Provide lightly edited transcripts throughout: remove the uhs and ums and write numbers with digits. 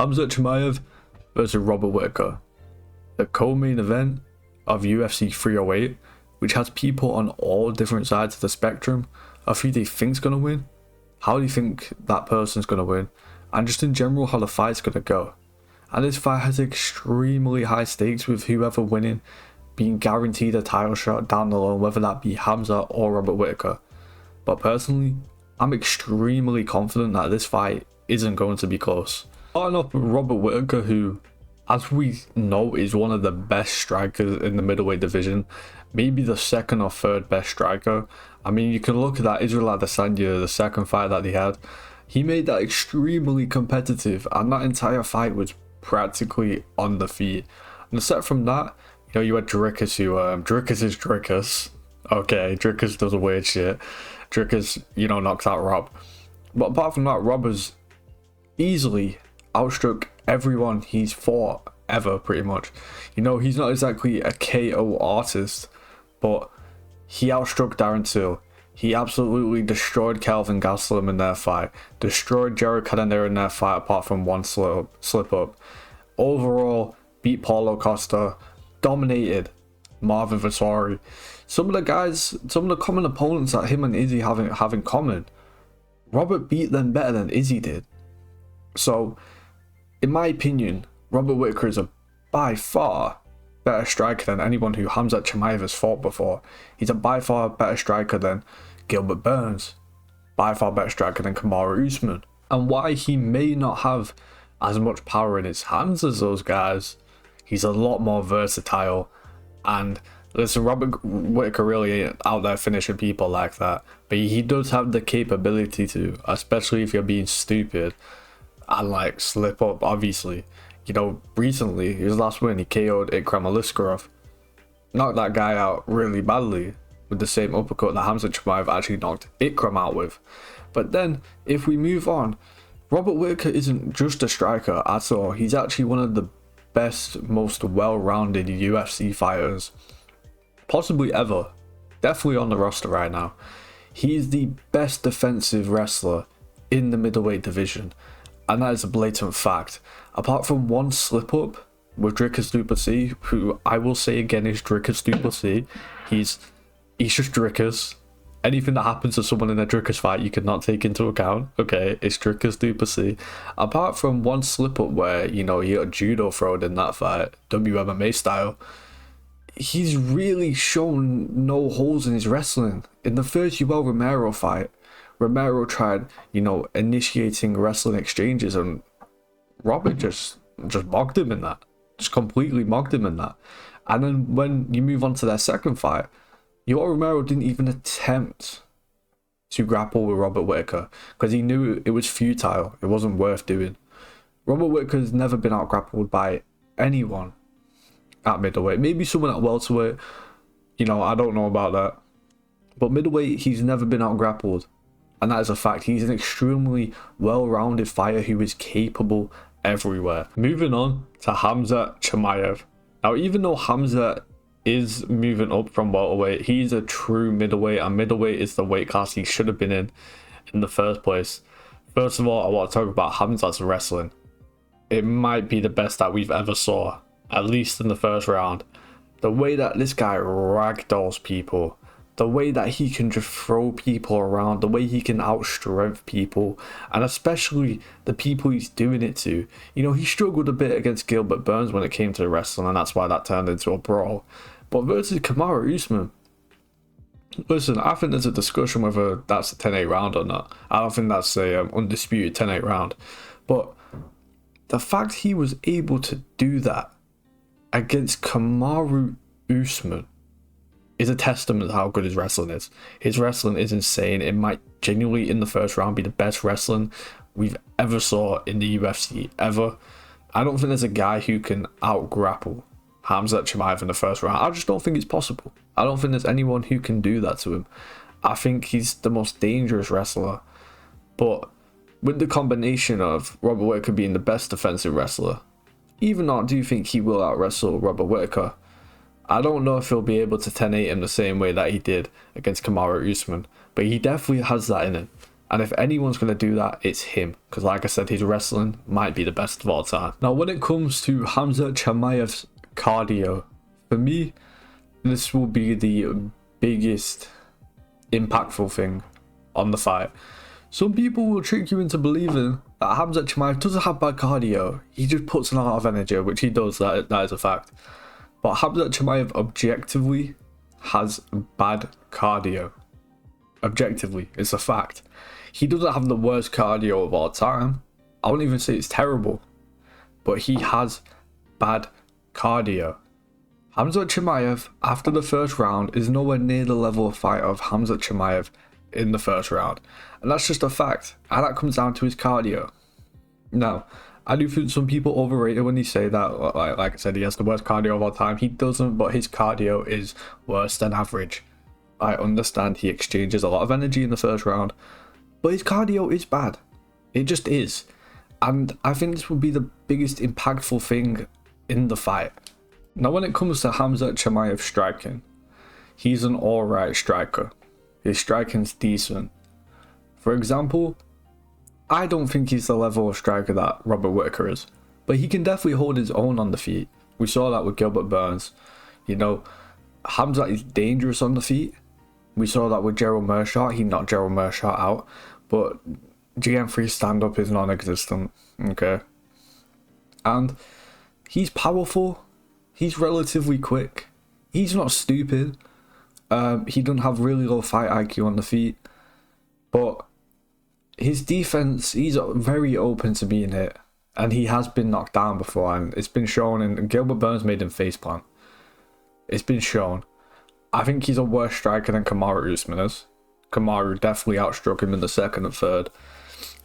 Khamzat Chimaev versus Robert Whittaker, the co-main event of UFC 308, which has people on all different sides of the spectrum of who they think's gonna win, how do you think that person's gonna win, and just in general how the fight's gonna go. And this fight has extremely high stakes, with whoever winning being guaranteed a title shot down the line, whether that be Khamzat or Robert Whittaker. But personally, I'm extremely confident that this fight isn't going to be close. Starting off with Robert Whittaker, who, as we know, is one of the best strikers in the middleweight division, maybe the second or third best striker. I mean, you can look at that Israel Adesanya, the second fight that he had. He made that extremely competitive, and that entire fight was practically on the feet. And aside from that, you know, you had Dricus, who Dricus is Dricus. Okay, Dricus does a weird shit. Dricus, you know, knocks out Rob. But apart from that, Rob has easily outstruck everyone he's fought ever, pretty much. You know, he's not exactly a KO artist, but he outstruck Darren Till. He absolutely destroyed Kelvin Gastelum in their fight, destroyed Jared Cannonier in their fight apart from one slip up. Overall, beat Paulo Costa, dominated Marvin Vettori. Some of the common opponents that him and Izzy have in common, Robert beat them better than Izzy did. So, in my opinion, Robert Whittaker is a by far better striker than anyone who Khamzat Chimaev has fought before. He's a by far better striker than Gilbert Burns, by far better striker than Kamaru Usman. And why he may not have as much power in his hands as those guys, he's a lot more versatile. And listen, Robert Whittaker really ain't out there finishing people like that, but he does have the capability to, especially if you're being stupid and like slip up. Obviously, you know, recently his last win, he KO'd Ikram Aliskerov, knocked that guy out really badly with the same uppercut that Khamzat Chimaev actually knocked Ikram out with. But then if we move on, Robert Whittaker isn't just a striker at all. He's actually one of the best, most well-rounded UFC fighters possibly ever, definitely on the roster right now. He's the best defensive wrestler in the middleweight division, and that is a blatant fact. Apart from one slip up with Dricus du Plessis, who I will say again is Dricus du Plessis, he's just Dricus. Anything that happens to someone in a Dricus fight, you cannot take into account. Okay, it's Dricus du Plessis. Apart from one slip up where, you know, he got judo thrown in that fight, WMMA style, he's really shown no holes in his wrestling. In the first Yoel Romero fight, Romero tried, you know, initiating wrestling exchanges, and Robert just mocked him in that. Just completely mocked him in that. And then when you move on to their second fight, Yoel Romero didn't even attempt to grapple with Robert Whittaker because he knew it was futile. It wasn't worth doing. Robert Whittaker's never been out-grappled by anyone at middleweight. Maybe someone at welterweight, you know, I don't know about that. But middleweight, he's never been out-grappled. And that is a fact. He's an extremely well-rounded fighter who is capable everywhere. Moving on to Khamzat Chimaev. Now, even though Khamzat is moving up from welterweight, he's a true middleweight, and middleweight is the weight class he should have been in the first place. First of all, I want to talk about Khamzat's wrestling. It might be the best that we've ever saw, at least in the first round. The way that this guy ragdolls people, the way that he can just throw people around, the way he can outstrength people, and especially the people he's doing it to. You know, he struggled a bit against Gilbert Burns when it came to wrestling, and that's why that turned into a brawl. But versus Kamaru Usman, listen, I think there's a discussion whether that's a 10-8 round or not. I don't think that's a undisputed 10-8 round. But the fact he was able to do that against Kamaru Usman is a testament to how good his wrestling is. His wrestling is insane. It might genuinely, in the first round, be the best wrestling we've ever saw in the UFC, ever. I don't think there's a guy who can out-grapple Khamzat Chimaev in the first round. I just don't think it's possible. I don't think there's anyone who can do that to him. I think he's the most dangerous wrestler. But with the combination of Robert Whittaker being the best defensive wrestler, even though I do think he will out-wrestle Robert Whittaker, I don't know if he'll be able to 10-8 him the same way that he did against Kamaru Usman, but he definitely has that in him. And if anyone's going to do that, it's him. Because like I said, his wrestling might be the best of all time. Now, when it comes to Khamzat Chimaev's cardio, for me, this will be the biggest impactful thing on the fight. Some people will trick you into believing that Khamzat Chimaev doesn't have bad cardio. He just puts in a lot of energy, which he does, that is a fact. But Khamzat Chimaev objectively has bad cardio. Objectively, it's a fact. He doesn't have the worst cardio of all time. I wouldn't even say it's terrible. But he has bad cardio. Khamzat Chimaev, after the first round, is nowhere near the level of fight of Khamzat Chimaev in the first round. And that's just a fact. And that comes down to his cardio. Now, I do think some people overrate it when they say that. Like I said, he has the worst cardio of all time. He doesn't, but his cardio is worse than average. I understand he exchanges a lot of energy in the first round, but his cardio is bad. It just is. And I think this will be the biggest impactful thing in the fight. Now, when it comes to Khamzat Chimaev striking, he's an alright striker. His striking's decent. For example, I don't think he's the level of striker that Robert Whittaker is, but he can definitely hold his own on the feet. We saw that with Gilbert Burns. You know, Khamzat is dangerous on the feet. We saw that with Gerald Meerschaert. He knocked Gerald Meerschaert out, but GM3 stand-up is non-existent, okay? And he's powerful. He's relatively quick. He's not stupid. He doesn't have really low fight IQ on the feet, but his defense, he's very open to being hit, and he has been knocked down before, and it's been shown, and Gilbert Burns made him faceplant. It's been shown. I think he's a worse striker than Kamaru Usman is. Kamaru definitely outstruck him in the second and third.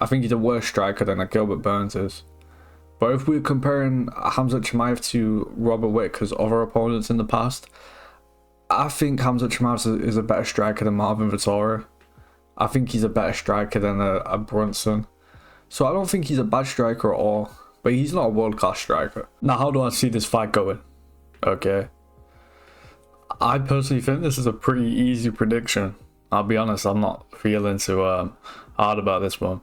I think he's a worse striker than Gilbert Burns is. But if we're comparing Khamzat Chimaev to Robert Whittaker's other opponents in the past, I think Khamzat Chimaev is a better striker than Marvin Vettori. I think he's a better striker than a Brunson. So I don't think he's a bad striker at all, but he's not a world-class striker. Now, how do I see this fight going? Okay. I personally think this is a pretty easy prediction. I'll be honest, I'm not feeling too hard about this one.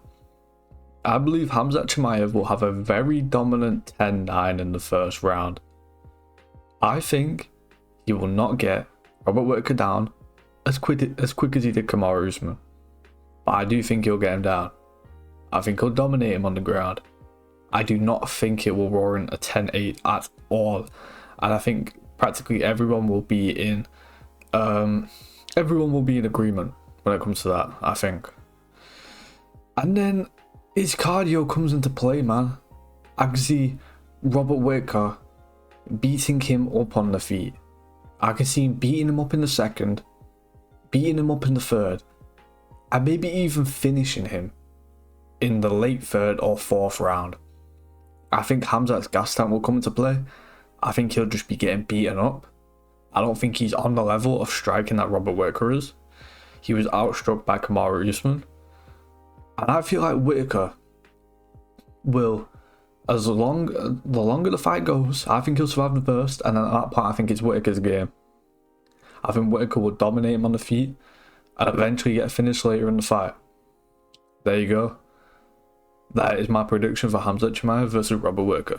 I believe Khamzat Chimaev will have a very dominant 10-9 in the first round. I think he will not get Robert Whittaker down as quick as he did Kamaru Usman. But I do think he'll get him down. I think he'll dominate him on the ground. I do not think it will warrant a 10-8 at all. And I think practically everyone will be in agreement when it comes to that, I think. And then his cardio comes into play, man. I can see Robert Whittaker beating him up on the feet. I can see him beating him up in the second, beating him up in the third, and maybe even finishing him in the late third or fourth round. I think Khamzat's gas tank will come into play. I think he'll just be getting beaten up. I don't think he's on the level of striking that Robert Whittaker is. He was outstruck by Kamaru Usman. And I feel like Whittaker will, the longer the fight goes, I think he'll survive the first, and then at that point I think it's Whittaker's game. I think Whittaker will dominate him on the feet and eventually get a finish later in the fight. There you go. That is my prediction for Khamzat Chimaev versus Robert Whittaker.